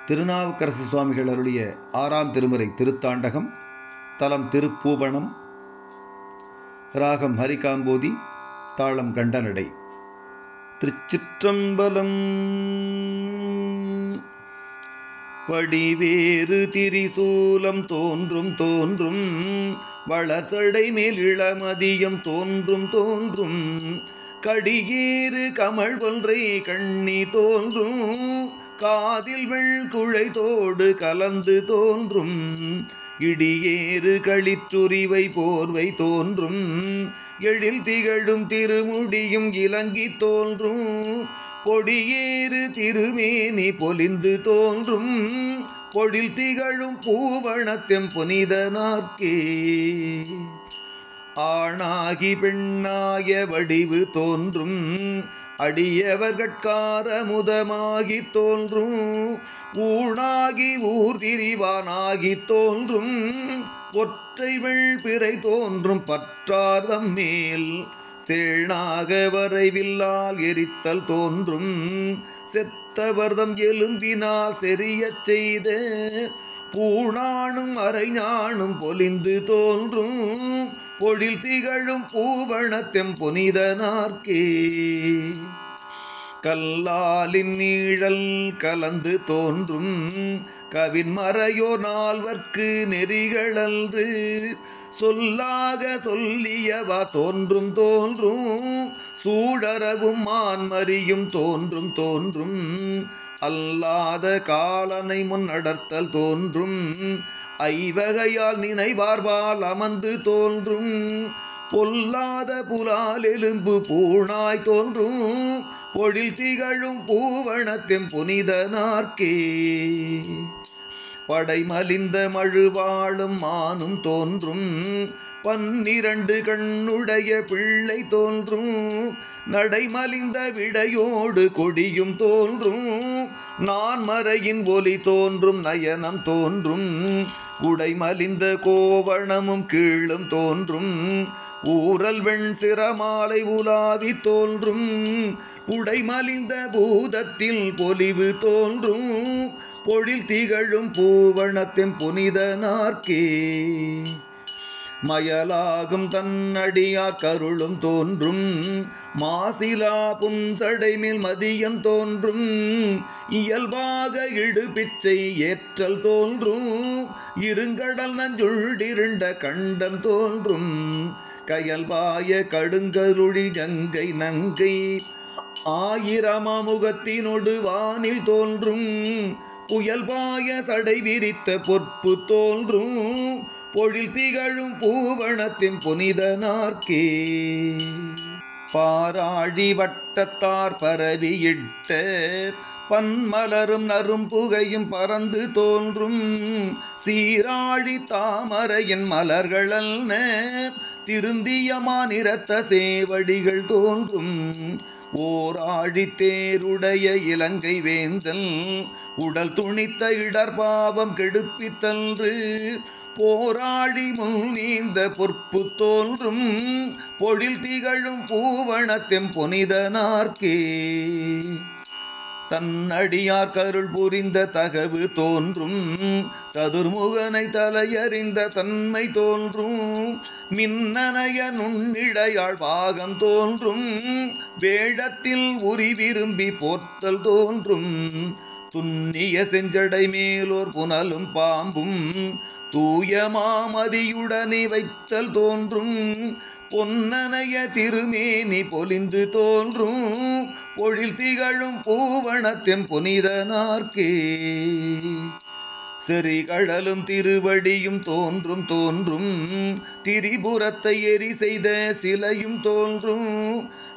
திருநாவுக்கரசு சுவாமிகள் அருளிய 6ஆம் திருமுறை திருத்தாண்டகம். தலம் திருப்பூவனம். ராகம் ஹரிகாம்போதி. தாளம் கண்டனடை. திருச்சிற்றம்பலம். வடிவேறு திரிசூலம் தோன்றும் தோன்றும், வளர்சடை மேல் இளமதியம் தோன்றும் தோன்றும், கடியேறு கமழ் ஒன்றை கண்ணி தோன்றும், காதில் வெள்குழை தோடு கலந்து தோன்றும், இடியேறு களிற்றுரிவை போர்வை தோன்றும், எழில் திகழும் திருமுடியும் இலங்கி தோன்றும், பொடியேறு திருமேனி பொலிந்து தோன்றும், பொழில் திகழும் பூவனத்தெம் புனிதனார்க்கே. ஆணாகி பெண்ணாய வடிவு தோன்றும், அடியவர்கட்கார முதமாகி தோன்றும், ஊனாகி ஊர்திரிவானாகி தோன்றும், ஒற்றை வெள்பிறை தோன்றும் பற்றார்தம் மேல், சேணாக வரைவில்லால் எரித்தல் தோன்றும், செத்தவர்தம் எலும்பினால் செறியச் செய்த பூணானும் அரைஞானும் பொலிந்து தோன்றும், பொழில் திகழும் பூவனத்தெம் புனிதனார்க்கே. கல்லாலின் நீழல் கலந்து தோன்றும், கவின் மறையோ நால்வர்க்கு நெறிகளன்று, சொல்லாக சொல்லியவா தோன்றும் தோன்றும், சூடரவும் மான்மரியும் தோன்றும் தோன்றும், அல்லாத காலனை முன்னடர்த்தல் தோன்றும், ஐவகையால் நினைவார்பால் அமர்ந்து தோன்றும், பொல்லாத புலால் எலும்பு பூணாய் தோன்றும், பொழில் திகழும் பூவனத்தெம் புனிதனார்க்கே. படைமலிந்த மழுவாளும் மானும் தோன்றும், 12 கண்ணுடைய பிள்ளை தோன்றும், நடைமலிந்த விடையோடு கொடியும் தோன்றும், நான்மறையின் ஒலி தோன்றும் நயனம் தோன்றும், உடைமலிந்த கோவணமும் கீழும் தோன்றும், ஊரல் வெண் சிரமாலை உலாவி தோன்றும், உடைமலிந்த பூதத்தில் பொலிவு தோன்றும், பொழில் திகழும் பூவனத்தெம் புனிதனார்க்கே. மயலாகும் தன்னடியார் கருளும் தோன்றும், மாசிலா புன்சடை மேல் மதியம் தோன்றும், இயல்பாக இடுபிச்சை ஏற்றல் தோன்றும், இருங்கடல் நஞ்சுள்ளிருண்ட கண்டம் தோன்றும், கயல்பாய கடுங்கருளி கங்கை நங்கை, ஆயிரமாமுகத்தினொடு வானில் தோன்றும், புயல்பாய சடை விரித்த பொற்பு தோன்றும், பொழில் திகழும் பூவனத்தின் புனிதனார்க்கே. பாராழி வட்டத்தார் பரவியிட்ட பன்மலரும் நரும் புகையும் பறந்து தோன்றும், சீராழி தாமரையின் மலர்களல்ன திருந்தியமா நிறத்த சேவடிகள் தோன்றும், ஓராழி தேருடைய இலங்கை வேந்தல் உடல் துணித்த இடர்பாவம் கெடுப்பித்தன்று, போராடி முன் நீந்த பொற்பு தோன்றும், பொழில் திகழும் பூவனத்தெம் புனிதனார்க்கே. தன்னடியார் கருள் புரிந்த தகவு தோன்றும், சதுர்முகனை தலையறிந்த தன்மை தோன்றும், மின்னனைய நுண்ணிடையாள் பாகம் தோன்றும், வேடத்தில் உரி விரும்பி போர்த்தல் தோன்றும், துன்னிய செஞ்சடை மேலோர் புனலும் பாம்பும், தூய மாமதியுடனே வைத்தல் தோன்றும், பொன்னனைய திருமேனி பொலிந்து தோன்றும், பொழில் திகழும் பூவனத்தெம் புனிதனார்க்கே. செறிகடலும் திருவடியும் தோன்றும் தோன்றும், திரிபுரத்தை எரி செய்த சிலையும் தோன்றும்,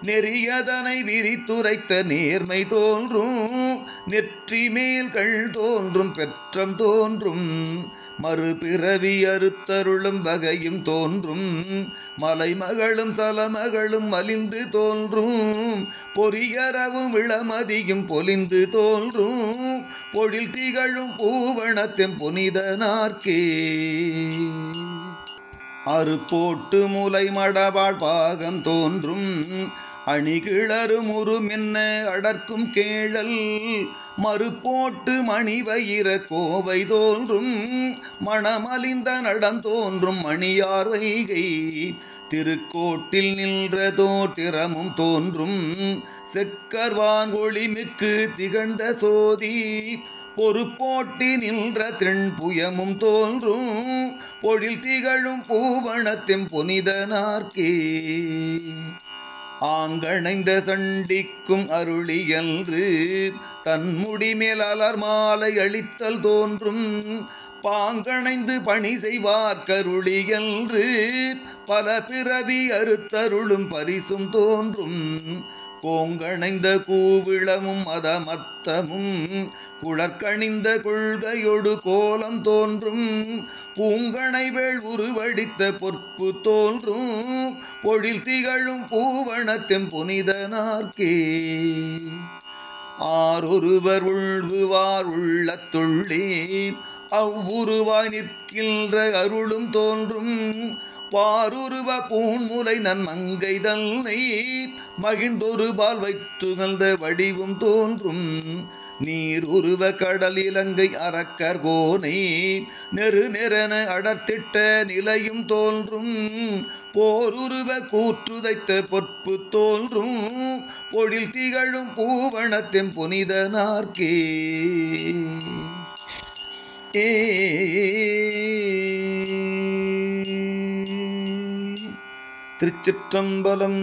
நெறியதனை விரித்துரைத்த நேர்மை தோன்றும், நெற்றி மேல் கள் தோன்றும் பெற்றம் தோன்றும், மறுபிறவி அறுத்தருளும் வகையும் தோன்றும், மலைமகளும் சலமகளும் மலிந்து தோன்றும், பொரியரவும் இளமதியும் பொலிந்து தோன்றும், பொழில் திகழும் பூவனத்தெம் புனிதனார்க்கே. அறுபோட்டு முலை மடவாள் பாகம் தோன்றும், அணிகிளரும் உருமென்ன அடர்க்கும் கேழல் மறுபோட்டு மணிவயிர கோவை தோன்றும் மணமலிந்த நடந்தோன்றும் மணியார் வைகை திருக்கோட்டில் நின்றதோ திறமும் தோன்றும் செக்கர்வான் ஒளிமிக்கு திகழ்ந்த சோதி பொறுப்போட்டி நின்ற திண்புயமும் தோன்றும் பொழில் திகழும் பூவனத்தின் புனிதனார்க்கே ஆங்கணைந்த சண்டிக்கும் அருளியன்று தன்முடி மேல் அலர் மாலை அளித்தல் தோன்றும் பாங்கணைந்து பணி செய்வார் கருளியன்று பல பிறவி அறுத்தருளும் பரிசும் தோன்றும் கோங்கணைந்த கூவிளமும் மதமத்தமும் குளர்கணிந்த கொள்கையொடு கோலம் தோன்றும் பூங்கணை வேள் உருவடித்த பொற்பு தோன்றும் பொழில் திகழும் பூவனத்தின் புனிதனார்க்கே ஆரொருவர் உள்குவார் உள்ளத்துள்ளே அவ்வுருவாய் நிற்கின்ற அருளும் தோன்றும் வாருருவ பூன்முலை நன்மங்கை தன்னை மகிழ்ந்தொருபால் வைத்துகழ்ந்த வடிவும் தோன்றும் நீர் உருவ கடல் இலங்கை அரக்கர் கோனை நெரு நெறன அடர்த்திட்ட நிலையும் தோன்றும் போருருவ கூற்றுதைத்த பொற்பு தோன்றும் பொழில் திகழும் பூவனத்தின் புனிதனார்க்கே திருச்சிற்றம்பலம்.